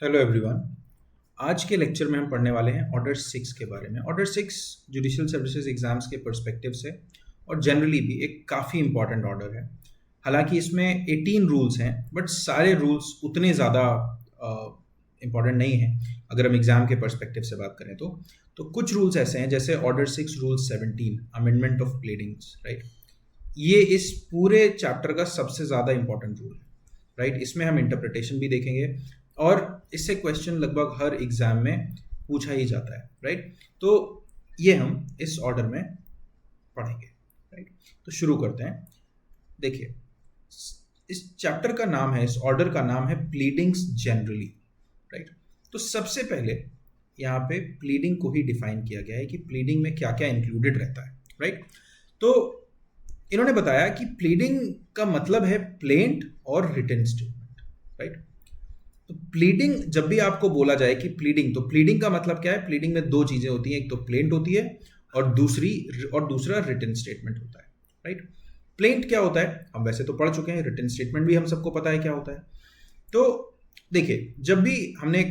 Hello everyone. आज के lecture में हम पढ़ने वाले हैं ऑर्डर 6 के बारे में। ऑर्डर 6 जुडिशियल सर्विसेज एग्जाम्स के पर्सपेक्टिव से और जनरली भी एक काफ़ी इंपॉर्टेंट ऑर्डर है। हालांकि इसमें 18 रूल्स हैं बट सारे रूल्स उतने ज़्यादा इंपॉर्टेंट नहीं हैं अगर हम एग्जाम के पर्सपेक्टिव से बात करें तो कुछ रूल्स ऐसे हैं जैसे order 6 rule 17 amendment of pleadings, right. ये इस पूरे चैप्टर का सबसे ज़्यादा इंपॉर्टेंट रूल है, राइट। इसमें हम इंटरप्रिटेशन भी देखेंगे और इससे क्वेश्चन लगभग हर एग्जाम में पूछा ही जाता है, राइट। तो ये हम इस ऑर्डर में पढ़ेंगे, राइट। तो शुरू करते हैं। देखिए, इस चैप्टर का नाम है, इस ऑर्डर का नाम है प्लीडिंग्स जनरली, राइट। तो सबसे पहले यहाँ पे प्लीडिंग को ही डिफाइन किया गया है कि प्लीडिंग में क्या क्या इंक्लूडेड रहता है, राइट। तो इन्होंने बताया कि प्लीडिंग का मतलब है प्लेंट और रिटन स्टेटमेंट, राइट। तो प्लीडिंग जब भी आपको बोला जाए कि प्लीडिंग, तो प्लीडिंग का मतलब क्या है? प्लीडिंग में दो चीजें होती हैं, एक तो प्लेंट होती है और दूसरा रिटन स्टेटमेंट होता है, राइट। प्लेंट क्या होता है हम वैसे तो पढ़ चुके हैं, रिटन स्टेटमेंट भी हम सबको पता है क्या होता है। तो देखिए, जब भी हमने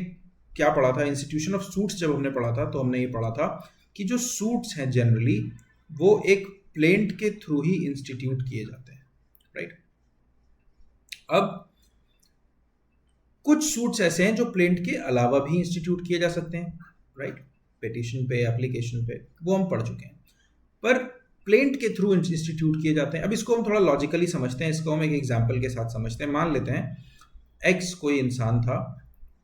क्या पढ़ा था, इंस्टीट्यूशन ऑफ सूट्स जब हमने पढ़ा था तो हमने ये पढ़ा था कि जो सूट्स हैं जनरली वो एक प्लेंट के थ्रू ही इंस्टीट्यूट किए जाते हैं, राइट। अब कुछ सूट्स ऐसे हैं जो प्लेंट के अलावा भी इंस्टीट्यूट किए जा सकते हैं, राइट। पिटीशन पे, एप्लीकेशन पे, वो हम पढ़ चुके हैं, पर प्लेंट के थ्रू इंस्टीट्यूट किए जाते हैं। अब इसको हम थोड़ा लॉजिकली समझते हैं, इसको हम एक एग्जाम्पल के साथ समझते हैं। मान लेते हैं एक्स कोई इंसान था,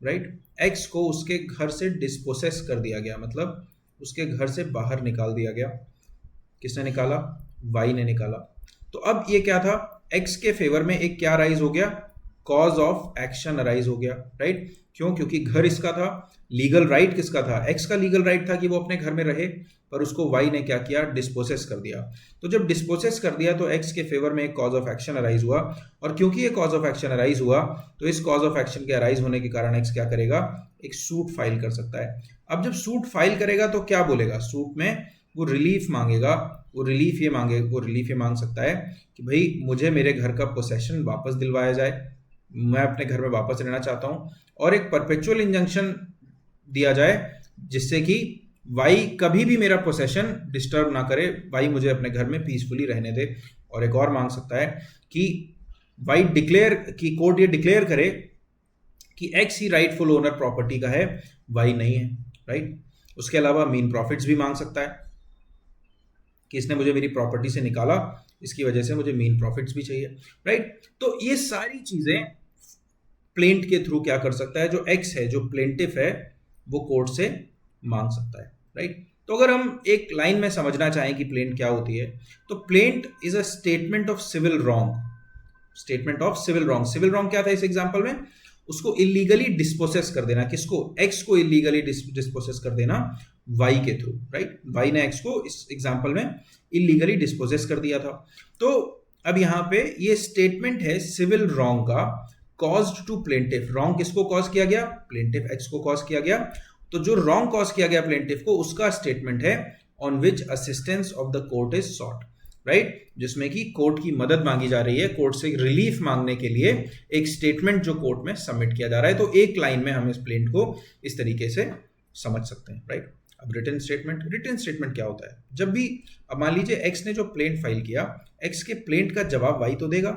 राइट। एक्स को उसके घर से डिस्पोसेस कर दिया गया, मतलब उसके घर से बाहर निकाल दिया गया। किसने निकाला? वाई ने निकाला। तो अब ये क्या था? एक्स के फेवर में एक क्या राइज हो गया? कॉज ऑफ एक्शन अराइज हो गया, राइट। क्यों? क्योंकि घर इसका था। लीगल राइट किसका था? एक्स का लीगल राइट था कि वो अपने घर में रहे, पर उसको वाई ने क्या किया? डिस्पोसेस कर दिया। तो जब डिस्पोसेस कर दिया तो एक्स के फेवर में एक कॉज ऑफ एक्शन अराइज हुआ, और क्योंकि ये कॉज ऑफ एक्शन अराइज हुआ तो इस कॉज ऑफ एक्शन के अराइज होने के कारण एक्स क्या करेगा? एक सूट फाइल कर सकता है। अब जब सूट फाइल करेगा तो क्या बोलेगा? सूट में वो रिलीफ मांगेगा। वो रिलीफ ये मांग सकता है कि भाई मुझे मेरे घर का पोसेशन वापस दिलवाया जाए, मैं अपने घर में वापस रहना चाहता हूं, और एक परपेचुअल इंजंक्शन दिया जाए जिससे कि वाई कभी भी मेरा पोसेशन डिस्टर्ब ना करे, वाई मुझे अपने घर में पीसफुली रहने दे। और एक और मांग सकता है कि वाई डिक्लेयर, कि कोर्ट ये डिक्लेयर करे कि एक्स ही राइटफुल ओनर प्रॉपर्टी का है, वाई नहीं है, राइट। उसके अलावा मीन प्रॉफिट्स भी मांग सकता है कि इसने मुझे मेरी प्रॉपर्टी से निकाला, इसकी वजह से मुझे मीन प्रॉफिट्स भी चाहिए, राइट। तो ये सारी चीजें प्लेंट के थ्रू क्या कर सकता है? जो एक्स है, जो प्लेंटिफ है, वो कोर्ट से मांग सकता है, राइट। तो अगर हम एक लाइन में समझना चाहें कि प्लेंट क्या होती है, तो plaint is a statement of civil wrong. Statement of civil wrong. Civil wrong क्या था इस एग्जांपल में? उसको इलीगली डिस्पोसेस कर देना। किसको? एक्स को इलीगली डिस्पोसेस कर देना वाई के थ्रू, राइट। वाई ने एक्स को इस एग्जांपल में इलीगली डिस्पोसेस कर दिया था। तो अब यहां पे ये स्टेटमेंट है सिविल रॉन्ग का, कॉज्ड टू प्लेंटिफ। रॉन्ग किसको कॉज किया गया? प्लेंटिफ एक्स को कॉज किया गया। तो जो रॉन्ग कॉज किया गया प्लेंटिफ को, उसका स्टेटमेंट है on which assistance of the court is sought, right. जिसमें कि कोर्ट की मदद मांगी जा रही है, कोर्ट से रिलीफ मांगने के लिए एक स्टेटमेंट जो कोर्ट में सबमिट किया जा रहा है। तो एक लाइन में हम इस प्लेंट को इस तरीके से समझ सकते हैं, राइट। अब रिटन स्टेटमेंट। रिटन स्टेटमेंट क्या होता है? जब भी, अब मान लीजिए एक्स ने जो प्लेंट फाइल किया, एक्स के प्लेंट का जवाब वाई तो देगा,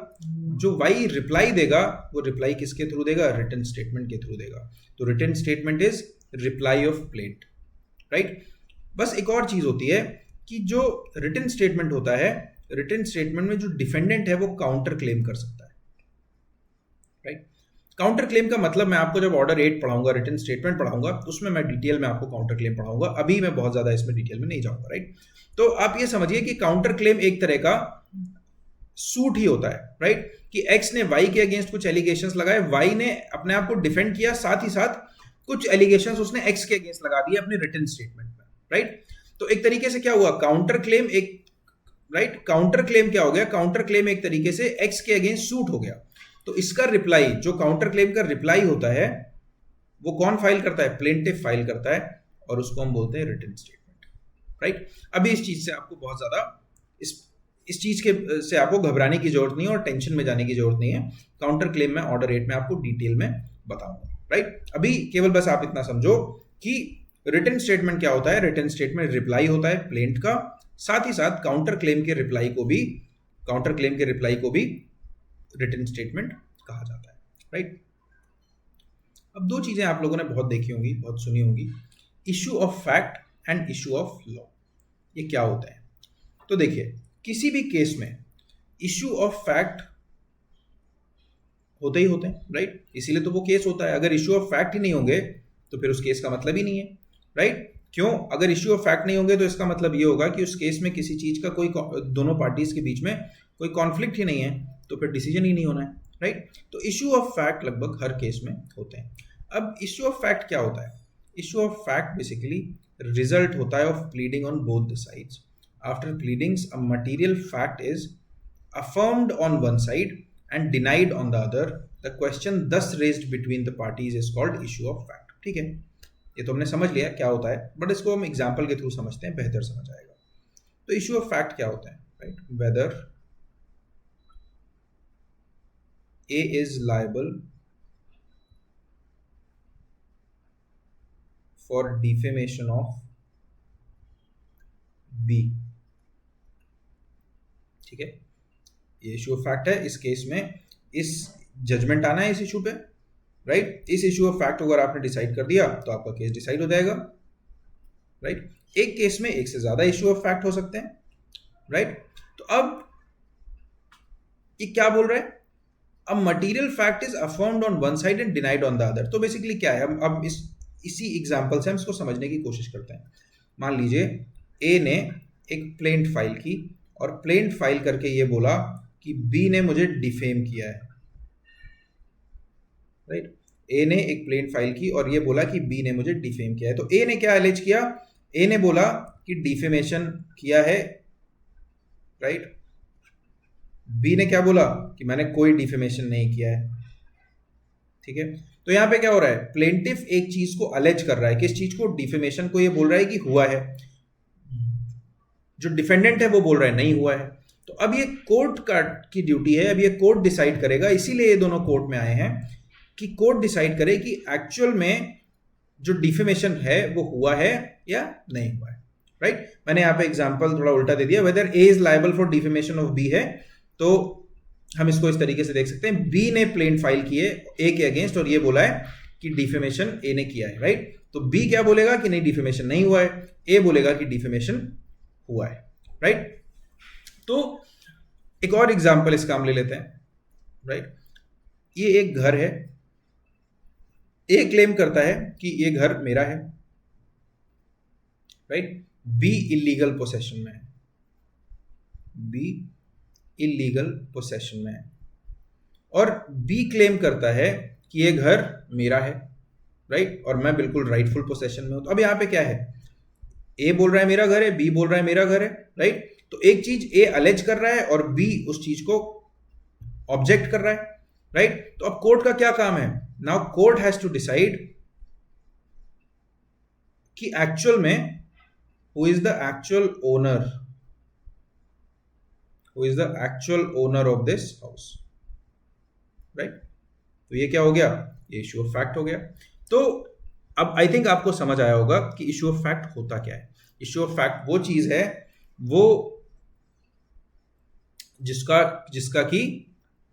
जो वाई रिप्लाई देगा वो रिप्लाई किसके थ्रू देगा? रिटन स्टेटमेंट के थ्रू देगा। तो written statement is reply of plaint, right. बस एक और चीज होती है कि जो रिटन स्टेटमेंट होता है, रिटन स्टेटमेंट में जो डिफेंडेंट है वो काउंटर क्लेम कर सकता है, राइट। काउंटर क्लेम का मतलब मैं आपको जब ऑर्डर 8 पढ़ाऊंगा, रिटन स्टेटमेंट पढ़ाऊंगा, उसमें मैं डिटेल में आपको काउंटर क्लेम पढ़ाऊंगा। अभी मैं बहुत ज्यादा इसमें डिटेल में नहीं जाऊंगा, राइट। तो आप ये समझिए कि काउंटर क्लेम एक तरह का सूट ही होता है, राइट। कि एक्स ने वाई के अगेंस्ट कुछ एलिगेशंस लगाए, वाई ने अपने आप को डिफेंड किया, साथ ही साथ कुछ एलिगेशंस उसने एक्स के अगेंस्ट लगा दिए अपने रिटन स्टेटमेंट में, राइट। तो एक तरीके से क्या हुआ? काउंटर क्लेम एक, राइट। काउंटर क्लेम क्या हो गया? काउंटर क्लेम एक तरीके से एक्स के अगेंस्ट सूट हो गया। तो इसका रिप्लाई, जो काउंटर क्लेम का रिप्लाई होता है, वो कौन फाइल करता है? प्लेंटिफ फाइल करता है, और उसको हम बोलते हैं रिटन स्टेटमेंट, राइट। अभी इस चीज से आपको बहुत ज्यादा इस चीज के से आपको घबराने की जरूरत नहीं है और टेंशन में जाने की जरूरत नहीं है। काउंटर क्लेम में ऑर्डर 8 में आपको डिटेल में बताऊंगा, राइट। अभी केवल बस आप इतना समझो कि रिटन स्टेटमेंट क्या होता है। रिटन स्टेटमेंट रिप्लाई होता है प्लेंट का, साथ ही साथ काउंटर क्लेम के रिप्लाई को भी रिटन स्टेटमेंट कहा जाता है, राइट। अब दो चीजें आप लोगों ने बहुत देखी होंगी, बहुत सुनी होंगी, issue of fact and issue of law. ये क्या होता है? तो देखिए, किसी भी केस में इश्यू ऑफ फैक्ट होते ही होते हैं, राइट। इसीलिए तो वो केस होता है। अगर इश्यू ऑफ फैक्ट ही नहीं होंगे तो फिर उस केस का मतलब ही नहीं है, राइट। क्यों? अगर इश्यू ऑफ फैक्ट नहीं होंगे तो इसका मतलब ये होगा कि उस केस में किसी चीज का कोई, दोनों पार्टीज के बीच में कोई कॉन्फ्लिक्ट ही नहीं है, तो फिर डिसीजन ही नहीं होना है, राइट। तो इश्यू ऑफ फैक्ट लगभग हर केस में होते हैं। अब इश्यू ऑफ फैक्ट क्या होता है? Issue of fact basically result होता है of pleading on both the sides. After pleadings a material fact is affirmed on one side and denied on the other, the question thus raised between the parties is called issue of fact। ठीक है, ये तो हमने समझ लिया क्या होता है, बट इसको हम एग्जांपल के थ्रू समझते हैं, बेहतर समझ आएगा। तो इश्यू ऑफ फैक्ट क्या होता है, right. Whether A is liable for defamation of B। ठीक है, ये इशू ऑफ फैक्ट है। इस केस में इस जजमेंट आना है इस इशू पे, राइट। इस इशू ऑफ फैक्ट अगर आपने डिसाइड कर दिया तो आपका केस डिसाइड हो जाएगा, राइट। एक केस में एक से ज्यादा इशू ऑफ फैक्ट हो सकते हैं, राइट। तो अब ये क्या बोल रहा है? अब material fact is affirmed on one side and denied on the other. तो बेसिकली क्या है, अब इसी एग्जांपल से हम इसको समझने की कोशिश करते हैं। मान लीजिए ए ने एक प्लेंट फाइल की और प्लेंट फाइल करके ये बोला कि बी ने मुझे डिफेम किया है, राइट। ए ने एक प्लेंट फाइल की और ये बोला कि बी ने मुझे डिफेम किया है। तो ए ने क्या एलिज किया? ए ने बोला कि डिफेमेशन किया है, राइट। बी ने क्या बोला कि मैंने कोई डिफेमेशन नहीं किया है, ठीक है। तो यहां पे क्या हो रहा है? प्लेंटिफ एक चीज को अलेज कर रहा है, किस चीज को? डिफेमेशन को। ये बोल रहा है कि हुआ है, जो डिफेंडेंट है वो बोल रहा है नहीं हुआ है। तो अब ये कोर्ट की ड्यूटी है, अब ये कोर्ट डिसाइड करेगा, इसीलिए ये दोनों कोर्ट में आए हैं कि कोर्ट डिसाइड करे कि एक्चुअल में जो डिफेमेशन है वो हुआ है या नहीं हुआ है, राइट। मैंने यहाँ पे एग्जांपल थोड़ा उल्टा दे दिया। Whether A is liable for defamation of B है, तो हम इसको इस तरीके से देख सकते हैं, बी ने प्लेंट फाइल किए ए के अगेंस्ट और ये बोला है कि डिफेमेशन ए ने किया है, राइट। तो बी क्या बोलेगा कि नहीं, डिफेमेशन नहीं हुआ है। ए बोलेगा कि डिफेमेशन हुआ है, राइट। तो एक और एग्जांपल इसका हम ले लेते हैं, राइट। ये एक घर है, ए क्लेम करता है कि ये घर मेरा है, राइट। बी इलीगल पोसेशन में है, बी इलीगल पोसेशन में है, और बी क्लेम करता है कि ये घर मेरा है, राइट, और मैं बिल्कुल राइटफुल पोसेशन में हूं। तो अब यहां पे क्या है? ए बोल रहा है मेरा घर है, बी बोल रहा है मेरा घर है, राइट। तो एक चीज ए अलेज कर रहा है और बी उस चीज को ऑब्जेक्ट कर रहा है, राइट। तो अब कोर्ट का क्या काम है? Now court has to decide कि एक्चुअल में who is the actual owner, who is the actual owner of this house, right. तो ये क्या हो गया? ये इश्यू ऑफ फैक्ट हो गया। तो अब आई थिंक आपको समझ आया होगा कि इश्यू ऑफ फैक्ट होता क्या है। इश्यू ऑफ फैक्ट वो चीज है वो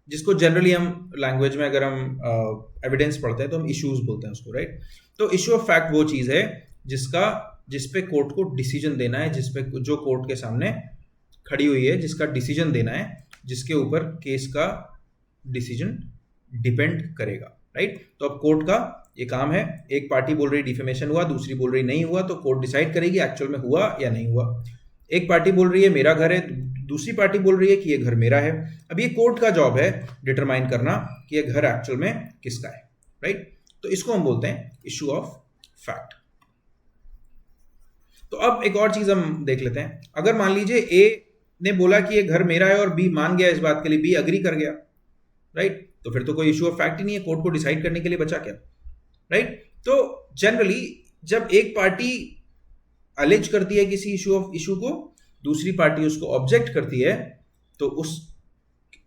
जिसको जनरली हम लैंग्वेज में अगर हम एविडेंस पढ़ते हैं तो हम इश्यूज बोलते हैं उसको, राइट। तो इश्यू ऑफ फैक्ट वो चीज है जिस पे कोर्ट को डिसीजन देना है, जो कोर्ट के सामने खड़ी हुई है, जिसका डिसीजन देना है, जिसके ऊपर केस का डिसीजन डिपेंड करेगा, राइट। तो अब कोर्ट का ये काम है, एक पार्टी बोल रही डिफेमेशन हुआ, दूसरी बोल रही नहीं हुआ, तो कोर्ट डिसाइड करेगी एक्चुअल में हुआ या नहीं हुआ। एक पार्टी बोल रही है मेरा घर है, दूसरी पार्टी बोल रही है कि ये घर मेरा है। अब ये कोर्ट का जॉब है डिटरमाइन करना कि ये घर एक्चुअल में किसका है, राइट। तो इसको हम बोलते हैं इश्यू ऑफ फैक्ट। तो अब एक और चीज हम देख लेते हैं। अगर मान लीजिए ए ने बोला कि ये घर मेरा है और बी मान गया इस बात के लिए, बी अग्री कर गया, राइट, तो फिर तो कोई इश्यू ऑफ फैक्ट ही नहीं है, कोर्ट को डिसाइड करने के लिए बचा क्या, राइट। तो जनरली जब एक पार्टी अलेज करती है किसी इशू को, दूसरी पार्टी उसको ऑब्जेक्ट करती है, तो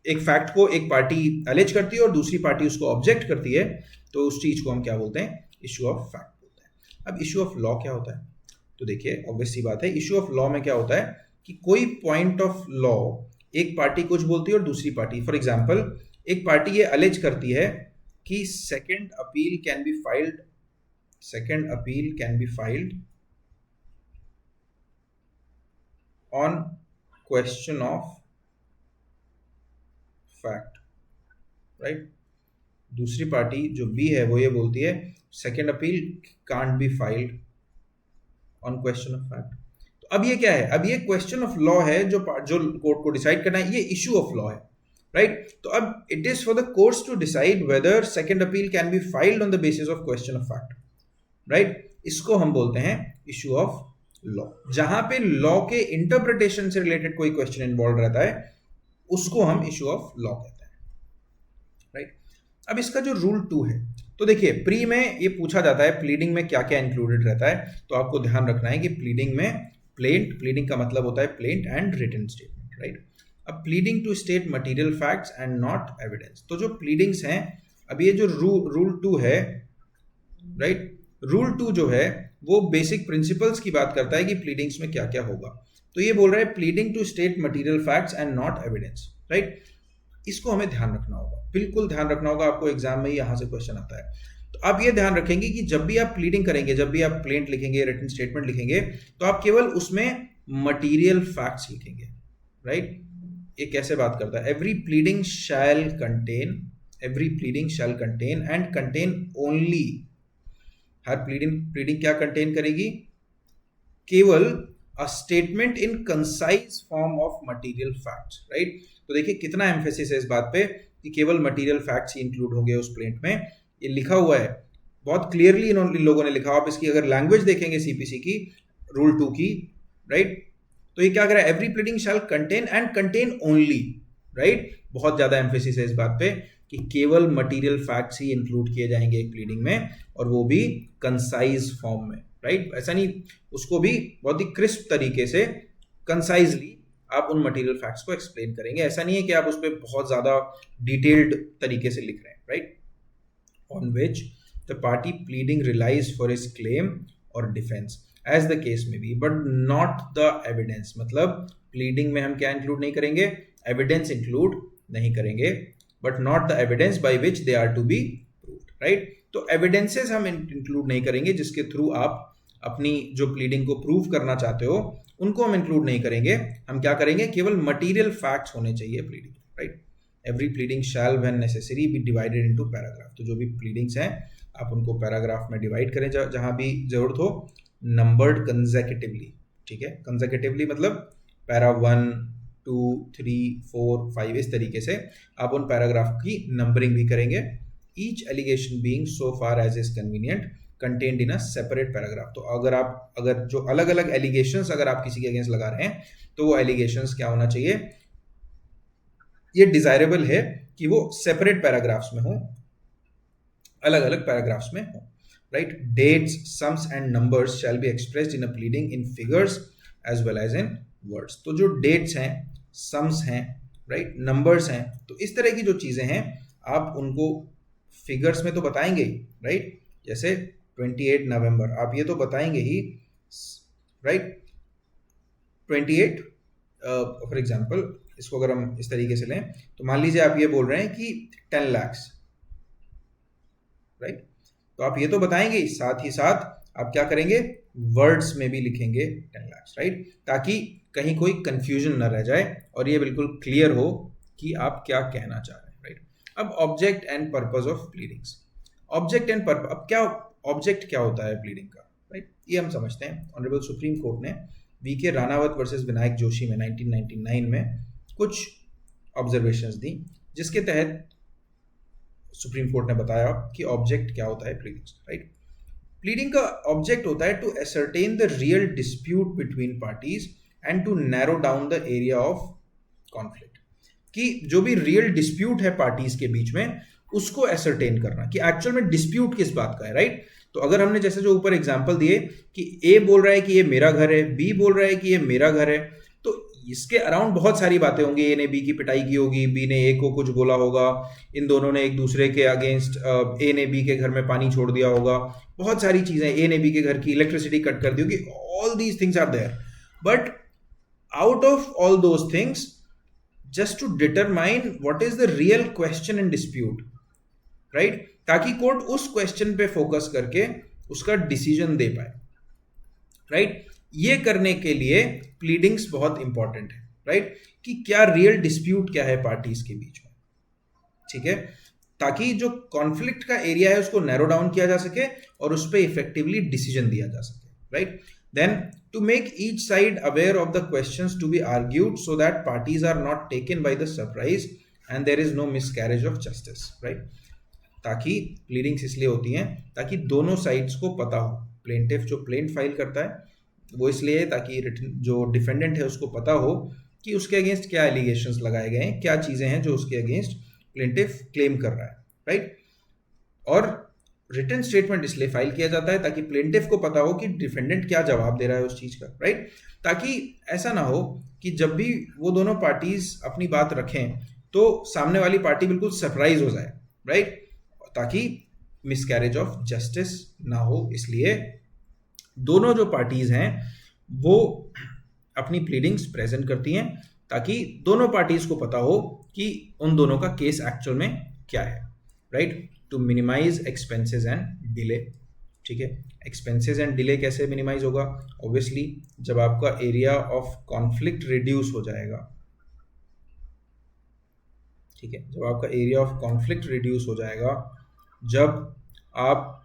एक फैक्ट को एक पार्टी एलिज करती है और दूसरी पार्टी उसको ऑब्जेक्ट करती है, तो उस चीज को हम क्या बोलते हैं, इशू ऑफ फैक्ट बोलते हैं। अब इशू ऑफ लॉ क्या होता है, तो देखिए ऑब्वियस सी बात है, इशू ऑफ लॉ में क्या होता है कि कोई पॉइंट ऑफ लॉ, एक पार्टी कुछ बोलती है और दूसरी पार्टी, फॉर एग्जाम्पल एक पार्टी ये अलेज करती है कि second appeal can be filed on question of fact, right. दूसरी पार्टी जो बी है वो ये बोलती है second appeal can't be filed on question of fact. तो अब ये क्या है, अब ये क्वेश्चन ऑफ लॉ है जो कोर्ट को डिसाइड करना है, ये इशू ऑफ लॉ है, राइट। तो अब it is for the courts to decide whether second appeal can be filed on the basis of question of fact, right. इसको हम बोलते हैं इशू ऑफ लॉ। जहां पे लॉ के इंटरप्रिटेशन से रिलेटेड कोई क्वेश्चन इन्वॉल्व रहता है उसको हम इशू ऑफ लॉ कहते हैं, राइट। अब इसका जो रूल 2 है, तो देखिए प्री में ये पूछा जाता है प्लीडिंग में क्या क्या इंक्लूडेड रहता है, तो आपको ध्यान रखना है कि प्लीडिंग में प्लीडिंग का मतलब होता है plaint and written statement, right. अब pleading to state material facts and not evidence, तो जो प्लीडिंग्स हैं, अब ये जो रूल 2 है, राइट, रूल 2 जो है वो बेसिक प्रिंसिपल्स की बात करता है कि प्लीडिंग्स में क्या क्या होगा। तो ये बोल रहा है pleading to state material facts and not evidence, right. इसको हमें ध्यान रखना होगा, बिल्कुल ध्यान रखना होगा, आपको एग्जाम में यहां से क्वेश्चन आता है। तो आप ये ध्यान रखेंगे कि जब भी आप प्लीडिंग करेंगे, जब भी आप प्लेंट लिखेंगे, रिटन स्टेटमेंट लिखेंगे, तो आप केवल उसमें मटेरियल फैक्ट्स लिखेंगे, राइट। ये कैसे बात करता है, every pleading shall contain and contain only, हर प्लीडिंग क्या कंटेन करेगी, केवल a statement in concise form of material facts, right. तो देखिए कितना एम्फेसिस है इस बात पे कि केवल मटेरियल फैक्ट्स ही इंक्लूड होंगे उस प्लेंट में, ये लिखा हुआ है बहुत क्लियरली, इन लोगों ने लिखा। आप इसकी अगर लैंग्वेज देखेंगे सीपीसी की, रूल 2 की, राइट, तो ये क्या कर रहा है, every pleading shall contain and contain only, right. बहुत ज्यादा एम्फेसिस है इस बात पे कि केवल मटेरियल फैक्ट्स ही इंक्लूड किए जाएंगे एक प्लीडिंग में, और वो भी कंसाइज फॉर्म में, राइट। ऐसा नहीं, उसको भी बहुत ही क्रिस्प तरीके से कंसाइजली आप उन मटेरियल फैक्ट्स को एक्सप्लेन करेंगे। ऐसा नहीं है कि आप उस पर बहुत ज्यादा डिटेल्ड तरीके से लिख रहे हैं, right. On which the party pleading relies for his claim और defence as the case may be, but not the evidence, मतलब प्लीडिंग में हम क्या इंक्लूड नहीं करेंगे, एविडेंस इंक्लूड नहीं करेंगे, but not the evidence by which they are to be proved, right. तो एविडेंसेस हम इंक्लूड नहीं करेंगे जिसके थ्रू आप अपनी जो प्लीडिंग को प्रूव करना चाहते हो उनको हम इंक्लूड नहीं करेंगे। हम क्या करेंगे, केवल मटेरियल फैक्ट्स होने चाहिए pleading, right. Every pleading shall when necessary be divided into paragraph, तो जो भी प्लीडिंग्स हैं आप उनको पैराग्राफ में डिवाइड करें जहां भी जरूरत हो, नंबर्ड कंसेक्यूटिवली, ठीक है। कंसेक्यूटिवली मतलब पैरा 1 2 3 4 5 इस तरीके से आप उन पैराग्राफ की नंबरिंग भी करेंगे। Each allegation being so far as is convenient contained in a separate paragraph, तो अगर जो अलग अलग एलिगेशंस अगर आप किसी के अगेंस्ट लगा रहे हैं तो वो एलिगेशंस क्या होना चाहिए, ये डिजायरेबल है कि वो सेपरेट पैराग्राफ्स में हो, अलग अलग पैराग्राफ्स में हो, right. Dates, sums and numbers shall be expressed in a pleading in figures as well as in words, तो जो डेट्स हैं, सम्स हैं, राइट, नंबर्स हैं, तो इस तरह की जो चीजें हैं आप उनको फिगर्स में तो बताएंगे ही, राइट। जैसे 28 नवंबर आप ये तो बताएंगे ही, राइट। 28 फॉर एग्जांपल इसको अगर हम इस तरीके से लें तो मान लीजिए आप ये बोल रहे हैं कि 10 लाख, राइट। तो आप ये तो बताएंगे ही, साथ ही साथ आप क्या करेंगे, वर्ड्स में भी लिखेंगे 10 लाख, राइट, ताकि कहीं कोई कंफ्यूजन ना रह जाए और ये बिल्कुल क्लियर हो कि आप क्या कहना चाह रहे हैं, राइट। अब object and purpose of pleadings, object and purpose, अब क्या ऑब्जेक्ट क्या होता है प्लीडिंग का, राइट, ये हम समझते हैं। ऑनरेबल सुप्रीम कोर्ट ने वीके रानावत वर्सेस विनायक जोशी में 1999 में कुछ ऑब्जर्वेशंस दी जिसके तहत सुप्रीम कोर्ट ने बताया कि ऑब्जेक्ट क्या होता है प्लीडिंग्स, राइट। प्लीडिंग का ऑब्जेक्ट होता है to ascertain the real dispute between parties and to narrow down the area of conflict, कि जो भी रियल डिस्प्यूट है पार्टीज के बीच में उसको एसरटेन करना कि एक्चुअल में डिस्प्यूट किस बात का है, राइट। तो अगर हमने जैसे जो ऊपर एग्जांपल दिए कि ए बोल रहा है कि ये मेरा घर है, बी बोल रहा है कि ये मेरा घर है, तो इसके अराउंड बहुत सारी बातें होंगी, ए ने बी की पिटाई की होगी, बी ने ए को कुछ बोला होगा, इन दोनों ने एक दूसरे के अगेंस्ट ए ने बी के घर में पानी छोड़ दिया होगा, बहुत सारी चीजें, ए ने बी के घर की इलेक्ट्रिसिटी कट कर दी होगी, all these things are there, but out of all those things just to determine what is the real question in dispute, right, ताकि कोर्ट उस क्वेश्चन पे फोकस करके उसका डिसीजन दे पाए, राइट। ये करने के लिए प्लीडिंग्स बहुत इंपॉर्टेंट है, राइट, कि क्या रियल डिस्प्यूट क्या है पार्टीज के बीच में, ठीक है, ताकि जो कॉन्फ्लिक्ट का एरिया है उसको नैरो डाउन किया जा सके और उस पर इफेक्टिवली डिसीजन दिया जा सके, right. Then to make each side aware of the questions to be argued so that parties are not taken by the surprise and there is no miscarriage of justice, right. ताकि pleadings इसलिए होती हैं ताकि दोनों sides को पता हो, plaintiff जो प्लेंट फाइल करता है वो इसलिए ताकि जो डिफेंडेंट है उसको पता हो कि उसके अगेंस्ट क्या एलिगेशंस लगाए गए हैं, क्या चीज़ें हैं जो उसके अगेंस्ट प्लेंटिफ क्लेम कर रहा है, राइट। और रिटन स्टेटमेंट इसलिए फाइल किया जाता है ताकि प्लेंटिफ को पता हो कि डिफेंडेंट क्या जवाब दे रहा है उस चीज़ का, राइट, ताकि ऐसा ना हो कि जब भी वो दोनों पार्टीज अपनी बात रखें तो सामने वाली पार्टी बिल्कुल सरप्राइज हो जाए, राइट, ताकि मिसकैरेज ऑफ जस्टिस ना हो। इसलिए दोनों जो पार्टीज हैं वो अपनी प्लीडिंग्स प्रेजेंट करती हैं ताकि दोनों पार्टीज को पता हो कि उन दोनों का केस एक्चुअल में क्या है, right, to minimise expenses and delay, ठीक है। एक्सपेंसेस एंड डिले कैसे मिनिमाइज होगा? ऑब्वियसली जब आपका एरिया ऑफ कॉन्फ्लिक्ट रिड्यूस हो जाएगा, ठीक है, जब आपका एरिया ऑफ कॉन्फ्लिक्ट रिड्यूस हो जाएगा, जब आप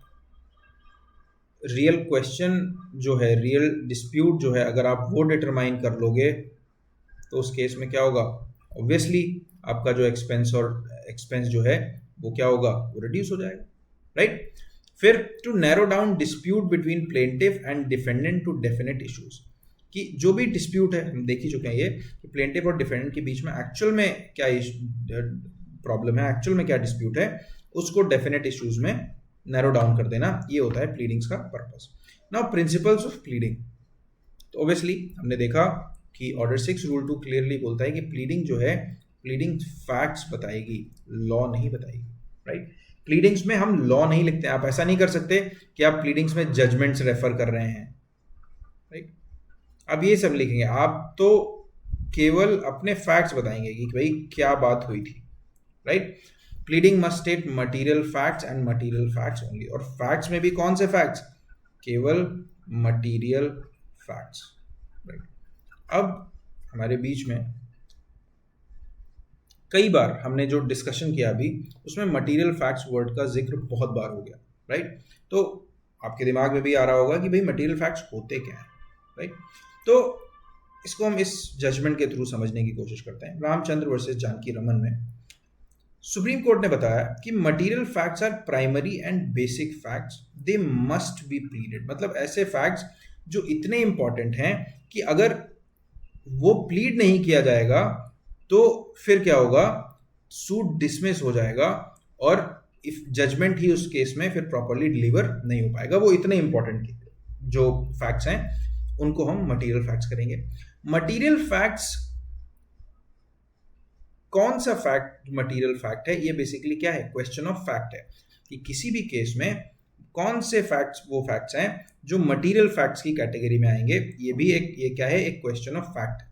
रियल क्वेश्चन जो है, रियल डिस्प्यूट जो है, अगर आप वो डिटरमाइन कर लोगे तो उस केस में क्या होगा? ऑब्वियसली आपका जो एक्सपेंस जो है वो क्या होगा? वो रिड्यूस हो जाएगा, राइट। फिर to narrow down dispute between plaintiff and defendant to definite issues, कि जो भी डिस्प्यूट है, हम देख ही चुके हैं ये कि प्लेंटिफ और डिफेंडेंट के बीच में एक्चुअल में क्या प्रॉब्लम है, एक्चुअल में क्या डिस्प्यूट है, उसको डेफिनेट इश्यूज में नैरो डाउन कर देना, ये होता है प्लीडिंग्स का purpose. Now principles of pleading, तो ऑब्वियसली हमने देखा कि ऑर्डर 6 रूल 2 क्लियरली बोलता है कि प्लीडिंग जो है, प्लीडिंग फैक्ट्स बताएगी, लॉ नहीं बताएगी, राइट। प्लीडिंग्स में हम लॉ नहीं लिखते, आप ऐसा नहीं कर सकते कि आप प्लीडिंग्स में जजमेंट्स रेफर कर रहे हैं, राइट। अब ये सब लिखेंगे, आप तो केवल अपने फैक्ट्स बताएंगे कि भाई क्या बात हुई थी, right. Pleading must state material facts and material facts only, और फैक्ट्स में भी कौन से फैक्ट्स? केवल मटेरियल फैक्ट्स, राइट। अब हमारे बीच में कई बार हमने जो डिस्कशन किया अभी, उसमें मटेरियल फैक्ट्स वर्ड का जिक्र बहुत बार हो गया, राइट। तो आपके दिमाग में भी आ रहा होगा कि भाई मटेरियल फैक्ट्स होते क्या हैं, राइट। तो इसको हम इस जजमेंट के थ्रू समझने की कोशिश करते हैं। रामचंद्र वर्सेस जानकी रमन में सुप्रीम कोर्ट ने बताया कि material facts are primary and basic facts, they must be pleaded, मतलब ऐसे फैक्ट्स जो इतने इंपॉर्टेंट हैं कि अगर वो प्लीड नहीं किया जाएगा तो फिर क्या होगा? सूट डिसमिस हो जाएगा और इफ जजमेंट ही उस केस में फिर प्रॉपर्ली डिलीवर नहीं हो पाएगा। वो इतने इंपॉर्टेंट जो फैक्ट्स हैं उनको हम मटेरियल फैक्ट्स करेंगे। मटेरियल फैक्ट्स, कौन सा फैक्ट मटेरियल फैक्ट है? ये बेसिकली क्या है? क्वेश्चन ऑफ फैक्ट है कि किसी भी केस में कौन से फैक्ट्स वो फैक्ट्स हैं जो मटेरियल फैक्ट्स की कैटेगरी में आएंगे। ये भी ये क्या है? एक क्वेश्चन ऑफ फैक्ट।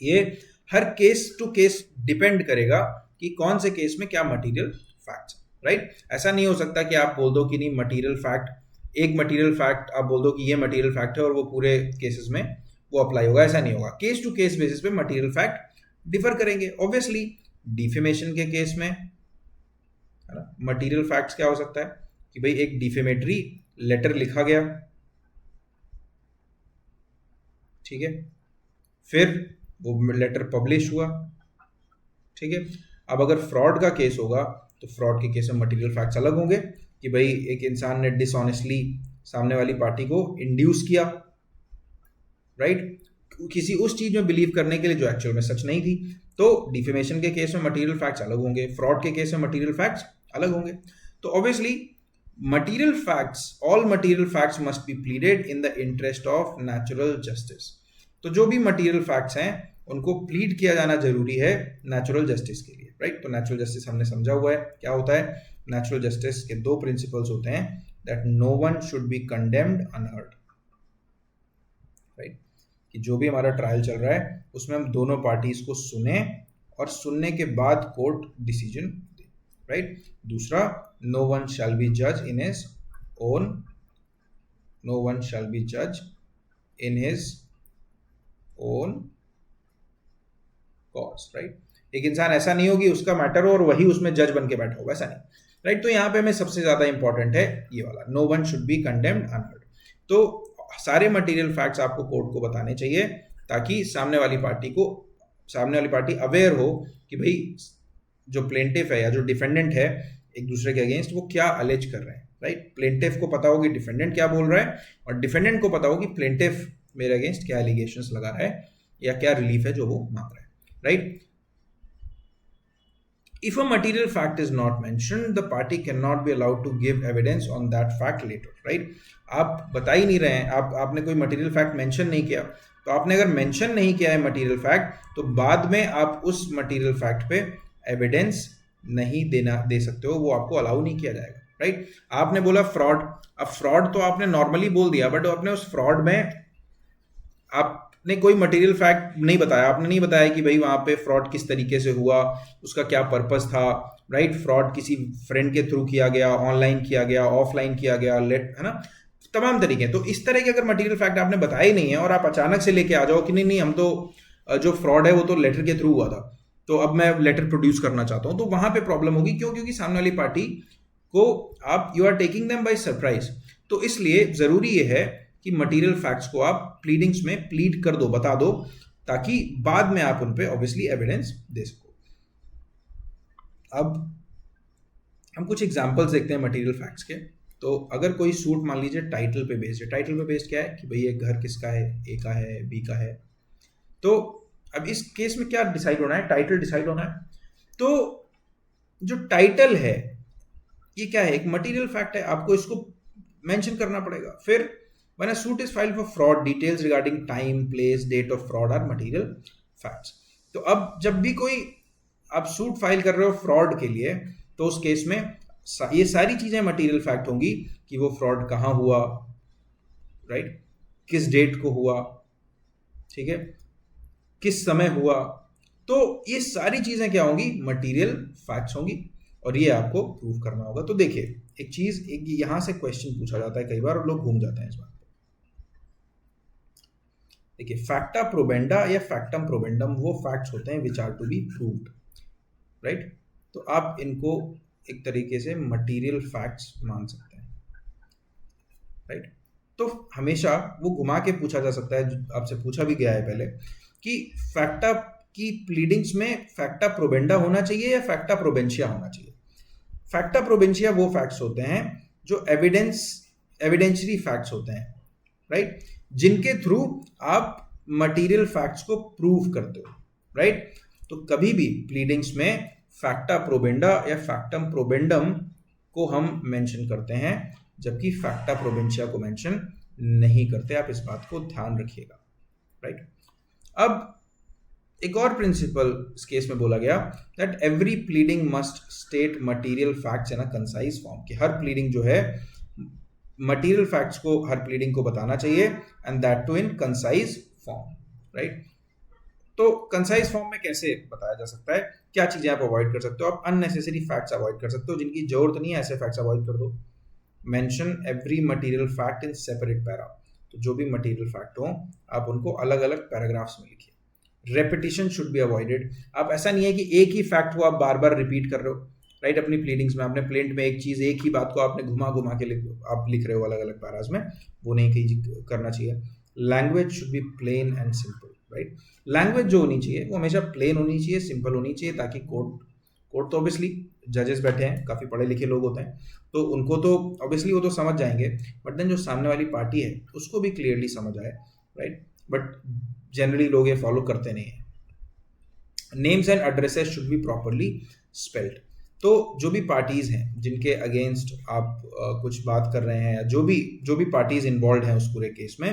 ये हर केस टू केस डिपेंड करेगा कि कौन से केस में क्या मटेरियल फैक्ट्स, राइट। ऐसा नहीं हो सकता कि आप बोल दो कि नहीं मटेरियल फैक्ट, एक मटेरियल फैक्ट आप बोल दो कि ये मटेरियल फैक्ट है और वो पूरे केसेस में वो अप्लाई होगा, ऐसा नहीं होगा। केस टू केस बेसिस पे मटेरियल फैक्ट डिफर करेंगे। ऑब्वियसली डिफेमेशन के केस में है ना, मटेरियल फैक्ट्स क्या हो सकता है कि भाई एक डिफेमेटरी लेटर लिखा गया, ठीक है, फिर वो लेटर पब्लिश हुआ, ठीक है। अब अगर फ्रॉड का केस होगा तो फ्रॉड के केस में मटेरियल फैक्ट्स अलग होंगे कि भाई एक इंसान ने डिसऑनेस्टली सामने वाली पार्टी को इंड्यूस किया, राइट, किसी उस चीज में बिलीव करने के लिए जो एक्चुअल में सच नहीं थी। तो डिफेमेशन के केस में मटेरियल फैक्ट्स अलग होंगे, फ्रॉड के केस में मटेरियल फैक्ट्स अलग होंगे। तो obviously material facts, all material facts must be pleaded in the interest of natural justice. तो जो भी मटेरियल फैक्ट्स हैं उनको प्लीड किया जाना जरूरी है नेचुरल जस्टिस के लिए, राइट। तो नेचुरल जस्टिस हमने समझा हुआ है क्या होता है। नेचुरल जस्टिस के दो प्रिंसिपल्स होते हैं, that no one should be condemned unheard, right. कि जो भी हमारा ट्रायल चल रहा है उसमें हम दोनों पार्टीज को सुने और सुनने के बाद कोर्ट डिसीजन दे, राइट। दूसरा, नो वन शैल बी जज in his own, no one shall be जज in his own cause, right. एक इंसान ऐसा नहीं हो कि उसका मैटर हो और वही उसमें जज बन के बैठा हो, ऐसा नहीं, राइट। तो यहाँ पे हमें सबसे ज्यादा इंपॉर्टेंट है ये वाला, no one should be condemned unheard. तो सारे मटेरियल फैक्ट्स आपको कोर्ट को बताने चाहिए ताकि सामने वाली पार्टी अवेयर हो कि भाई जो प्लेंटिफ है या जो डिफेंडेंट है एक दूसरे के अगेंस्ट वो क्या अलेज कर रहे हैं, राइट। प्लेंटिफ को पता हो कि डिफेंडेंट क्या बोल रहा है और डिफेंडेंट को पता हो कि प्लेंटिफ मेरे अगेंस्ट क्या एलिगेशंस लगा रहा है या क्या रिलीफ है जो वो मांग रहा है, right. If a material fact is not mentioned, the party cannot be allowed to give evidence on that fact later, right? आप बता ही नहीं रहे हैं, आपने कोई मटेरियल फैक्ट मेंशन नहीं किया, तो आपने अगर मेंशन नहीं किया है मटेरियल फैक्ट तो बाद में आप उस मटेरियल फैक्ट पे एविडेंस नहीं दे सकते हो, वो आपको अलाउ नहीं किया जाएगा, राइट। आपने बोला फ्रॉड, अब फ्रॉड तो आपने नॉर्मली बोल दिया बट आपने उस फ्रॉड में आपने कोई मटेरियल फैक्ट नहीं बताया, आपने नहीं बताया कि भाई वहां पे फ्रॉड किस तरीके से हुआ, उसका क्या पर्पस था, राइट। फ्रॉड किसी फ्रेंड के थ्रू किया गया, ऑनलाइन किया गया, ऑफलाइन किया गया, है ना, तमाम तरीके। तो इस तरह के अगर मटेरियल फैक्ट आपने बताए नहीं है और आप अचानक से लेके आ जाओ कि नहीं हम तो जो फ्रॉड है वो तो लेटर के थ्रू हुआ था, तो अब मैं लेटर प्रोड्यूस करना चाहता हूं, तो वहां पे प्रॉब्लम होगी। क्यों? क्योंकि सामने वाली पार्टी को आप you are taking them by surprise. तो इसलिए जरूरी ये है कि मटेरियल फैक्ट्स को आप प्लीडिंग्स में प्लीड कर दो, बता दो, ताकि बाद में आप उन पे ऑब्वियसली एविडेंस दे सको। अब हम कुछ एग्जांपल्स देखते हैं मटेरियल फैक्ट्स के। तो अगर कोई सूट मान लीजिए टाइटल पे बेस्ड है, टाइटल पे बेस्ड क्या है कि भाई ये घर किसका है, ए का है, बी का है। तो अब इस केस में क्या डिसाइड होना है, टाइटल डिसाइड होना है। तो जो टाइटल है ये क्या है, एक मटेरियल फैक्ट है, आपको इसको मेंशन करना पड़ेगा। फिर when a suit is filed for fraud, details regarding time, place, date of fraud are material facts। तो अब जब भी कोई आप सूट फाइल कर रहे हो फ्रॉड के लिए, तो उस केस में ये सारी चीजें मटेरियल फैक्ट होंगी कि वो फ्रॉड कहाँ हुआ, राइट, किस डेट को हुआ, ठीक है, किस समय हुआ। तो ये सारी चीजें क्या होंगी, मटेरियल फैक्ट्स होंगी और ये आपको प्रूव करना होगा। तो देखिए एक चीज, एक यहां से क्वेश्चन पूछा जाता है कई बार और लोग घूम जाते हैं इस बात। देखिए फैक्टा प्रोबेंडा या फैक्टम प्रोबेंडम वो फैक्ट्स होते हैं which are to be proved, right. तो आप इनको एक तरीके से मटेरियल फैक्ट्स मान सकते हैं, राइट। तो हमेशा वो घुमा के पूछा जा सकता है, आपसे पूछा भी गया है पहले कि फैक्टा की प्लीडिंग्स में फैक्टा प्रोबेंडा होना चाहिए या फैक्टा प्रोबेंशिया होना चाहिए। फैक्टा प्रोबेंशिया वो फैक्ट्स होते हैं जो एविडेंशियरी फैक्ट्स होते हैं, राइट, जिनके थ्रू आप मटेरियल फैक्ट्स को प्रूव करते हो, राइट। तो कभी भी प्लीडिंग्स में फैक्टा प्रोबेंडा या फैक्टम प्रोबेंडम को हम मेंशन करते हैं, जबकि फैक्टा प्रोबेंशिया को मेंशन नहीं करते। आप इस बात को ध्यान रखिएगा, राइट। अब एक और प्रिंसिपल इस केस में बोला गया that every pleading must state material facts in a concise form, कि हर प्लीडिंग जो है मटेरियल फैक्ट्स को हर प्लीडिंग को बताना चाहिए, and that too in concise form, right. तो कंसाइज फॉर्म में कैसे बताया जा सकता है, क्या चीजें आप अवॉइड कर सकते हो, आप अननेसेसरी फैक्ट्स अवॉइड कर सकते हो, जिनकी जरूरत नहीं है ऐसे फैक्ट्स अवॉइड कर दो। Mention every material fact in separate para, तो जो भी मटेरियल फैक्ट हो आप उनको अलग अलग पैराग्राफ्स में लिखिए। रेपिटेशन शुड बी अवॉइडेड, आप ऐसा नहीं है कि एक ही फैक्ट को आप बार बार रिपीट कर रहे हो, राइट। अपनी प्लीडिंग्स में आपने प्लेंट में एक चीज, एक ही बात को आपने घुमा घुमा के आप लिख रहे हो अलग अलग पैराज में, वो नहीं करना चाहिए। Language should be plain and simple, right. Language जो होनी चाहिए वो हमेशा प्लेन होनी चाहिए, सिंपल होनी चाहिए, ताकि कोर्ट तो ऑब्वियसली जजेस बैठे हैं, काफी पढ़े लिखे लोग होते हैं, तो उनको तो ऑब्वियसली वो तो समझ जाएंगे, बट देन जो सामने वाली पार्टी है उसको भी क्लियरली समझ आए, राइट। बट जनरली लोग ये फॉलो करते नहीं है। Names and addresses should be properly spelled, तो जो भी पार्टीज हैं जिनके अगेंस्ट आप कुछ बात कर रहे हैं, या जो भी पार्टीज इन्वॉल्व हैं उस पूरे केस में,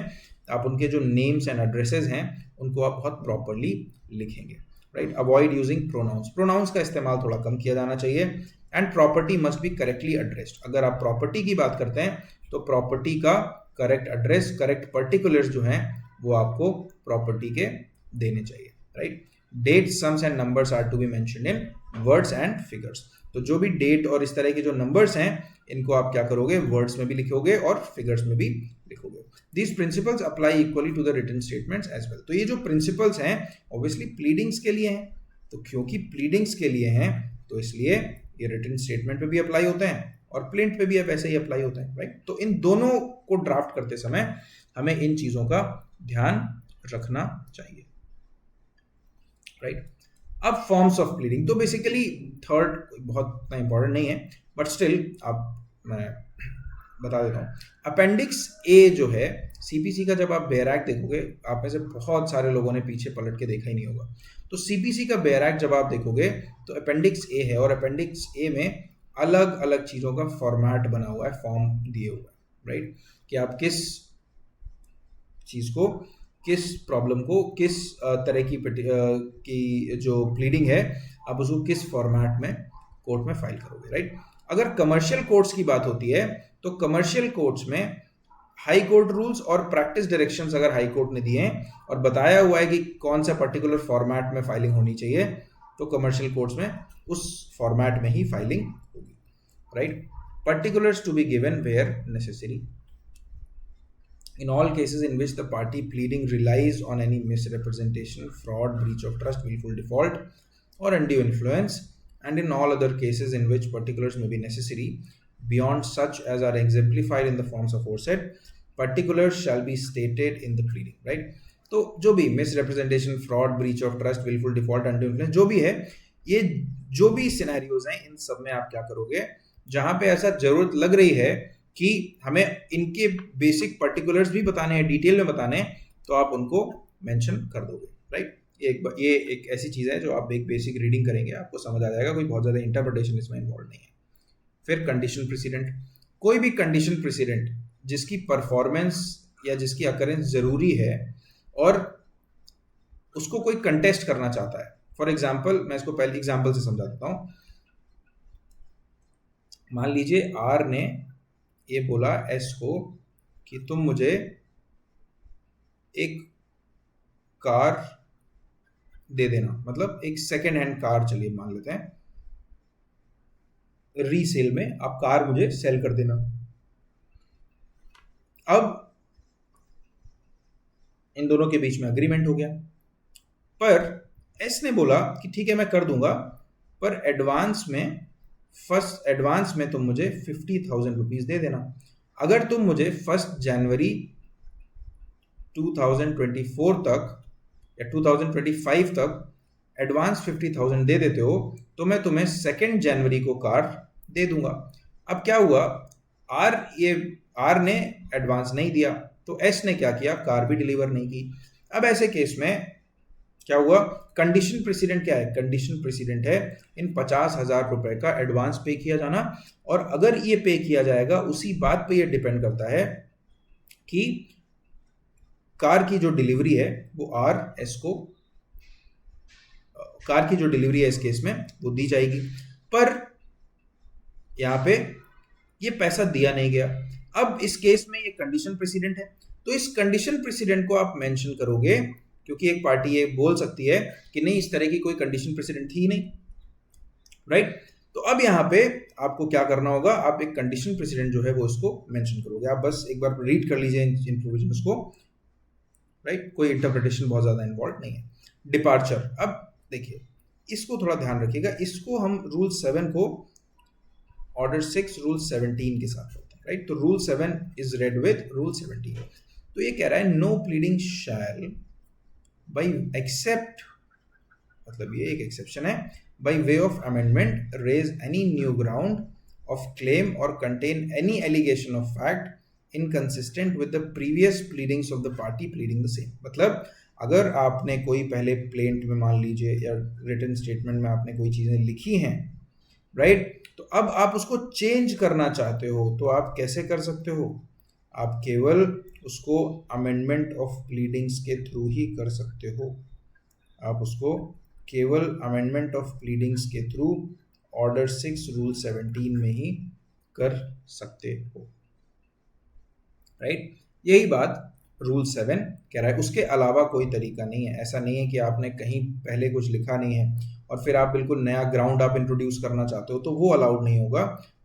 आप उनके जो नेम्स एंड एड्रेसेस हैं उनको आप बहुत प्रॉपरली लिखेंगे, right. Avoid using pronouns, pronouns का इस्तेमाल थोड़ा कम किया जाना चाहिए। And property must be correctly addressed, अगर आप प्रॉपर्टी की बात करते हैं तो प्रॉपर्टी का करेक्ट एड्रेस, करेक्ट पर्टिकुलर्स जो हैं वो आपको प्रॉपर्टी के देने चाहिए, right. Date, sums and numbers are to be mentioned in words and figures, तो जो भी डेट और इस तरह के जो नंबर्स हैं इनको आप क्या करोगे, वर्ड्स में भी लिखोगे और फिगर्स में भी लिखोगे। These principles apply equally to the written statements as well, तो ये जो प्रिंसिपल्स हैं ऑब्वियसली प्लीडिंग्स के लिए हैं, तो क्योंकि प्लीडिंग्स के लिए हैं तो इसलिए ये रिटन स्टेटमेंट पे भी अप्लाई होते हैं और प्लेंट पे भी वैसे ही अप्लाई होते हैं, राइट। तो इन दोनों को ड्राफ्ट करते समय हमें इन चीजों का ध्यान रखना चाहिए, राइट। अब फॉर्म्स ऑफ प्लीडिंग, तो बेसिकली थर्ड बहुत इंपॉर्टेंट नहीं है बट स्टिल अब मैं बता देता हूँ। अपेंडिक्स ए जो है सीपीसी का, जब आप बेयर एक्ट देखोगे, आप में से बहुत सारे लोगों ने पीछे पलट के देखा ही नहीं होगा, तो सीपीसी का बेयर एक्ट जब आप देखोगे तो अपेंडिक्स ए है और अपेंडिक्स ए में अलग अलग चीज़ों का फॉर्मेट बना हुआ है, फॉर्म दिए हुए हैं, राइट, कि आप किस चीज़ को, किस प्रॉब्लम को, किस तरह की जो प्लीडिंग है आप उसको किस फॉर्मेट में कोर्ट में फाइल करोगे, राइट। अगर कमर्शियल कोर्ट्स की बात होती है तो कमर्शियल कोर्ट्स में हाई कोर्ट रूल्स और प्रैक्टिस डायरेक्शंस अगर हाई कोर्ट ने दिए हैं और बताया हुआ है कि कौन सा पर्टिकुलर फॉर्मेट में फाइलिंग होनी चाहिए, तो कमर्शियल कोर्ट्स में उस फॉर्मेट में ही फाइलिंग होगी, right. Particulars to be given where necessary in all cases in which the party pleading relies on any misrepresentation, fraud, breach of trust, willful default, or undue influence, and in all other cases in which particulars may be necessary beyond such as are exemplified in the forms aforesaid, particulars shall be stated in the pleading, right। तो जो भी misrepresentation, fraud, breach of trust, willful default, undue influence जो भी है, ये जो भी scenarios हैं इन सब में आप क्या करोगे, जहां पे ऐसा जरूरत लग रही है कि हमें इनके बेसिक पर्टिकुलर्स भी बताने हैं, डिटेल में बताने हैं, तो आप उनको मेंशन कर दोगे, राइट। ये एक ऐसी चीज़ है जो आप एक बेसिक रीडिंग करेंगे आपको समझ आ जाएगा, कोई बहुत ज़्यादा इंटरप्रिटेशन इसमें इन्वॉल्व नहीं है। फिर कंडीशन प्रेसिडेंट, कोई भी कंडीशन प्रेसिडेंट जिसकी परफॉर्मेंस या जिसकी अकरेंस ज़रूरी है और उसको कोई कंटेस्ट करना चाहता है, फॉर एग्जाम्पल मैं इसको पहले एग्जाम्पल से समझा देता हूँ। मान लीजिए आर ने ये बोला एस को कि तुम मुझे एक कार दे देना, मतलब एक सेकेंड हैंड कार, चलिए मान लेते हैं, रीसेल में आप कार मुझे सेल कर देना। अब इन दोनों के बीच में अग्रीमेंट हो गया, पर एस ने बोला कि ठीक है मैं कर दूंगा, पर फर्स्ट एडवांस में तुम मुझे 50,000 रुपीज दे देना। अगर तुम मुझे 1 जनवरी 2024 तक या 2025 तक एडवांस 50,000 दे देते हो तो मैं तुम्हें 2 जनवरी को कार दे दूंगा। अब क्या हुआ, आर ने एडवांस नहीं दिया तो एस ने क्या किया, कार भी डिलीवर नहीं की। अब ऐसे केस में क्या हुआ, कंडीशन प्रेसिडेंट क्या है, कंडीशन प्रेसिडेंट है इन 50,000 रुपए का एडवांस पे किया जाना, और अगर ये पे किया जाएगा उसी बात पे ये डिपेंड करता है कि कार की जो डिलीवरी है वो एस को, कार की जो डिलीवरी है इस केस में वो दी जाएगी, पर यहाँ पे ये पैसा दिया नहीं गया। अब इस केस में ये कंडीशन प्रेसिडेंट है, तो इस कंडीशन प्रेसिडेंट को आप मेंशन करोगे, क्योंकि एक पार्टी ये बोल सकती है कि नहीं इस तरह की कोई कंडीशन प्रेसिडेंट थी नहीं, राइट। तो अब यहाँ पे आपको क्या करना होगा, आप एक कंडीशन प्रेसिडेंट जो है वो उसको मेंशन करोगे। आप बस एक बार रीड कर लीजिए इन प्रोविजंस को, राइट, कोई इंटरप्रिटेशन बहुत ज्यादा इन्वॉल्व नहीं है। डिपार्चर, अब देखिए इसको थोड़ा ध्यान रखिएगा, इसको हम रूल 7 को ऑर्डर 6 रूल 17 के साथ होता है, राइट। तो rule 7 is read with rule 17। तो ये कह रहा है no pleading shall by except, मतलब ये एक एक्सेप्शन है, by way of amendment raise any new ground of claim और contain any allegation of fact inconsistent with the previous pleadings of the party pleading the same. मतलब अगर आपने कोई पहले प्लेंट में मान लीजिए या रिटन स्टेटमेंट में आपने कोई चीजें लिखी हैं, राइट, तो अब आप उसको चेंज करना चाहते हो तो आप कैसे कर सकते हो, आप केवल उसको अमेंडमेंट ऑफ प्लीडिंग्स के थ्रू ही कर सकते हो। आप उसको केवल अमेंडमेंट ऑफ प्लीडिंग्स के थ्रू ऑर्डर 6 रूल 17 में ही कर सकते हो, राइट। यही बात रूल 7 कह रहा है, उसके अलावा कोई तरीका नहीं है। ऐसा नहीं है कि आपने कहीं पहले कुछ लिखा नहीं है और फिर आप बिल्कुल नया ग्राउंड आप इंट्रोड्यूस करना चाहते हो, तो वो अलाउड नहीं होगा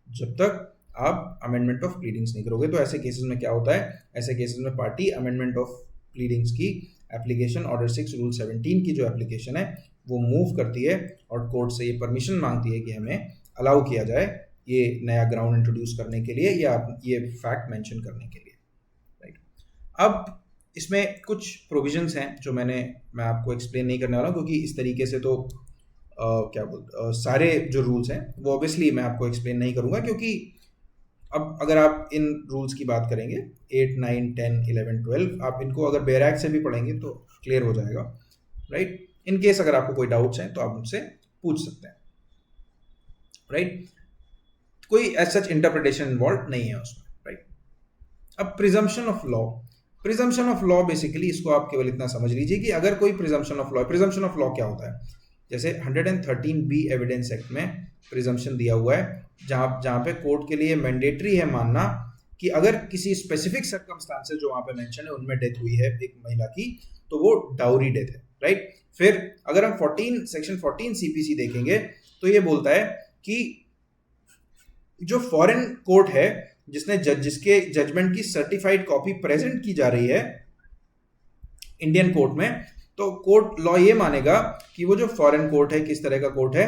जब तक आप अमेंडमेंट ऑफ प्लीडिंग्स नहीं करोगे। तो ऐसे केसेस में क्या होता है, ऐसे केसेस में पार्टी अमेंडमेंट ऑफ प्लीडिंग्स की एप्लीकेशन ऑर्डर 6 रूल 17 की जो एप्लीकेशन है वो मूव करती है और कोर्ट से ये परमिशन मांगती है कि हमें अलाउ किया जाए ये नया ग्राउंड इंट्रोड्यूस करने के लिए या ये फैक्ट मेंशन करने के लिए, राइट। अब इसमें कुछ प्रोविजंस हैं जो मैं आपको एक्सप्लेन नहीं करने वाला हूँ, क्योंकि इस तरीके से तो सारे जो रूल्स हैं वो ऑब्वियसली मैं आपको एक्सप्लेन नहीं करूँगा, क्योंकि अब अगर आप इन रूल्स की बात करेंगे 8, 9, 10, 11, 12 आप इनको अगर बैरैक से भी पढ़ेंगे तो क्लियर हो जाएगा, राइट। इन केस अगर आपको कोई डाउट्स हैं तो आप मुझसे पूछ सकते हैं, राइट। कोई एज सच इंटरप्रिटेशन इन्वॉल्व नहीं है उसमें, राइट। अब प्रिजम्पशन ऑफ लॉ बेसिकली इसको आप केवल इतना समझ लीजिए कि अगर कोई प्रिजम्पशन ऑफ लॉ क्या होता है, जैसे 113B एविडेंस एक्ट में प्रिजम्पशन दिया हुआ है जहां पे कोर्ट के लिए मैंडेटरी है मानना कि अगर किसी स्पेसिफिक सर्कमस्टांसेस जो वहां पे मेंशन है उनमें डेथ हुई है एक महिला की, तो वो डाउरी डेथ है, राइट। फिर अगर हम सेक्शन 14 CPC देखेंगे तो ये बोलता है कि जो फॉरेन कोर्ट है जिसके जजमेंट की सर्टिफाइड कॉपी प्रेजेंट की जा रही है इंडियन कोर्ट में, तो कोर्ट लॉ ये मानेगा कि वो जो फॉरेन कोर्ट है किस तरह का कोर्ट है,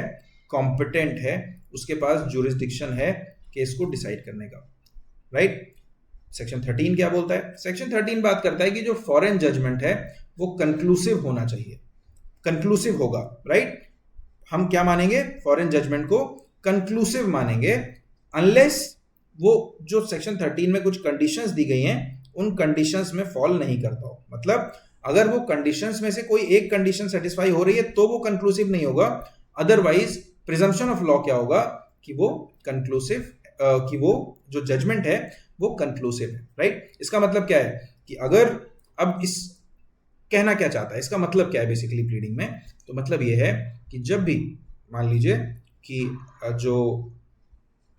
कॉम्पिटेंट है, उसके पास जुरिस्डिक्शन है केस को डिसाइड करने का, राइट। सेक्शन 13 क्या बोलता है, सेक्शन 13 बात करता है कि जो फॉरेन जजमेंट है वो कंक्लूसिव होना चाहिए, कंक्लूसिव होगा, राइट। हम क्या मानेंगे, फॉरेन जजमेंट को कंक्लूसिव मानेंगे अनलेस वो जो सेक्शन 13 में कुछ कंडीशंस दी गई हैं उन कंडीशंस में फॉल नहीं करता हो। मतलब अगर वो कंडीशंस में से कोई एक कंडीशन सेटिस्फाई हो रही है तो वो कंक्लूसिव नहीं होगा, अदरवाइज प्रिजम्पशन ऑफ लॉ क्या होगा कि वो कंक्लूसिव कि वो जो जजमेंट है वो कंक्लूसिव है, राइट। इसका मतलब क्या है कि अगर अब इस कहना क्या चाहता है, इसका मतलब क्या है बेसिकली प्लीडिंग में, तो मतलब ये है कि जब भी मान लीजिए कि जो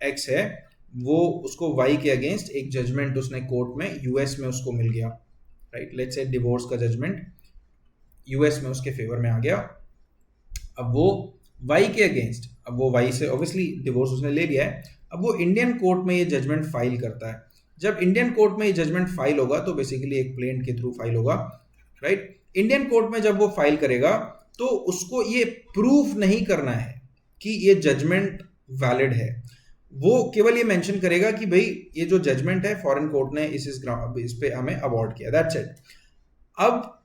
एक्स है वो उसको वाई के अगेंस्ट एक जजमेंट उसने कोर्ट में यूएस में उसको मिल गया, राइट। लेट्स से डिवोर्स का जजमेंट यूएस में उसके फेवर में आ गया। अब वो वाई के अगेंस्ट, अब वो वाई से ऑब्वियसली डिवोर्स उसने ले लिया है, अब वो इंडियन कोर्ट में ये जजमेंट फाइल करता है। जब इंडियन कोर्ट में ये जजमेंट फाइल होगा तो बेसिकली एक प्लेंट के थ्रू फाइल होगा, राइट। इंडियन कोर्ट में जब वो फाइल करेगा तो उसको ये प्रूफ नहीं करना है कि ये जजमेंट वैलिड है, वो केवल ये मेंशन करेगा कि भाई ये जो जजमेंट है फॉरेन कोर्ट ने इस पे हमें अवॉर्ड किया, दैट्स इट। अब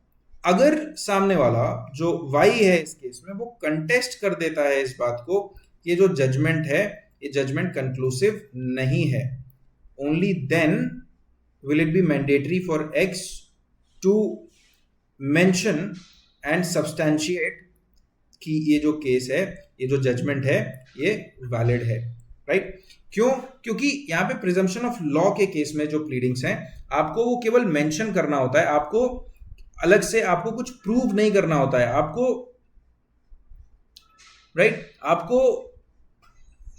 अगर सामने वाला जो वाई है इस केस में वो कंटेस्ट कर देता है इस बात को, ये जो जजमेंट है ये जजमेंट कंक्लूसिव नहीं है, only then will it be mandatory for X to mention and substantiate कि ये जो केस है, ये जो जजमेंट है ये वैलिड है, राइट। क्यों? क्योंकि यहाँ पे प्रिजम्पशन ऑफ लॉ के केस में जो प्लीडिंग्स हैं आपको वो केवल मेंशन करना होता है, आपको अलग से आपको कुछ प्रूव नहीं करना होता है, आपको राइट आपको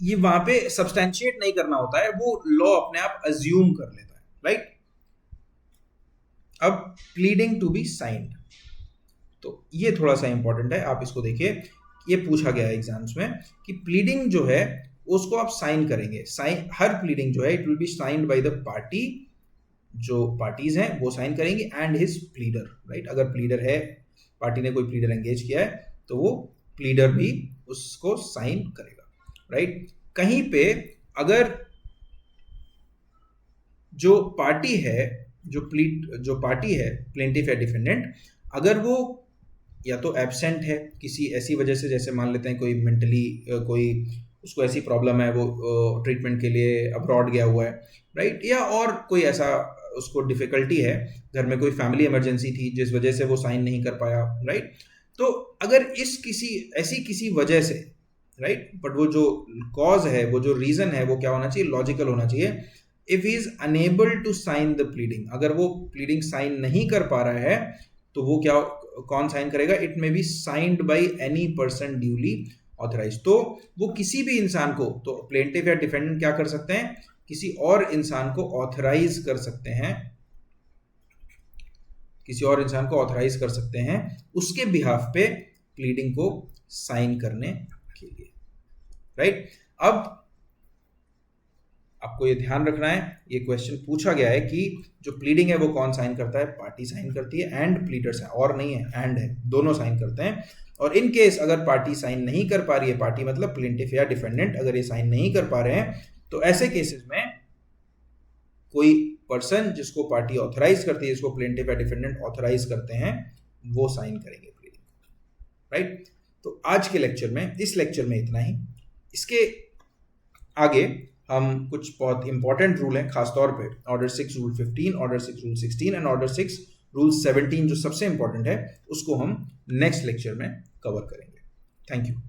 ये वहां पे सब्सटैंशिएट नहीं करना होता है, वो लॉ अपने आप अज्यूम कर लेता है, राइट। अब प्लीडिंग टू बी साइंड, तो ये थोड़ा सा इंपॉर्टेंट है, आप इसको देखिए। ये पूछा गया है एग्जाम्स में कि प्लीडिंग जो है उसको आप साइन करेंगे, हर प्लीडिंग जो है it will be signed by the party, जो पार्टीज हैं वो साइन करेंगे एंड हिज प्लीडर, राइट। अगर प्लीडर है, पार्टी ने कोई प्लीडर एंगेज किया है तो वो प्लीडर भी उसको साइन करेगा, राइट। कहीं पे अगर जो पार्टी है जो पार्टी है प्लेंटिफ या डिफेंडेंट, अगर वो या तो एब्सेंट है किसी ऐसी वजह से, जैसे मान लेते हैं कोई मेंटली कोई उसको ऐसी प्रॉब्लम है वो ट्रीटमेंट के लिए अब्रॉड गया हुआ है, राइट, या और कोई ऐसा उसको डिफिकल्टी है, घर में कोई फैमिली इमरजेंसी थी जिस वजह से वो साइन नहीं कर पाया, राइट। तो अगर ऐसी किसी वजह से, राइट, बट वो जो कॉज है, वो जो रीजन है वो क्या होना चाहिए, लॉजिकल होना चाहिए। If he is unable to sign the pleading, अगर वो प्लीडिंग साइन नहीं कर पा रहा है तो वो क्या, कौन साइन करेगा? It may be signed by any person duly authorise. तो वो किसी भी इंसान को, तो प्लेंटिफ या डिफेंडेंट क्या कर सकते हैं? किसी और इंसान को ऑथराइज कर सकते हैं, किसी और इंसान को ऑथराइज कर सकते हैं उसके बिहाफ पे प्लीडिंग को साइन करने के लिए, राइट? अब आपको ये ध्यान रखना है, ये क्वेश्चन पूछा गया है कि जो प्लीडिंग है वो कौन साइन करता है? पार्टी साइन करती है एंड प्लीडर्स है, और नहीं है, एंड है, दोनों साइन करते हैं। और इन केस अगर पार्टी साइन नहीं कर पा रही है, पार्टी मतलब प्लेंटिफ या डिफेंडेंट, अगर ये साइन नहीं कर पा रहे हैं तो ऐसे केसेस में कोई पर्सन जिसको पार्टी ऑथराइज करती है, जिसको प्लेंटिफ या डिफेंडेंट ऑथराइज करते हैं, वो साइन करेंगे प्लीडिंग, राइट? तो आज के लेक्चर में, इस लेक्चर में इतना ही। इसके आगे हम कुछ बहुत इंपॉर्टेंट रूल हैं, खासतौर पे order 6 rule 15, order 6 rule 16 and order 6 rule 17 जो सबसे इंपॉर्टेंट है, उसको हम नेक्स्ट लेक्चर में कवर करेंगे। Thank you.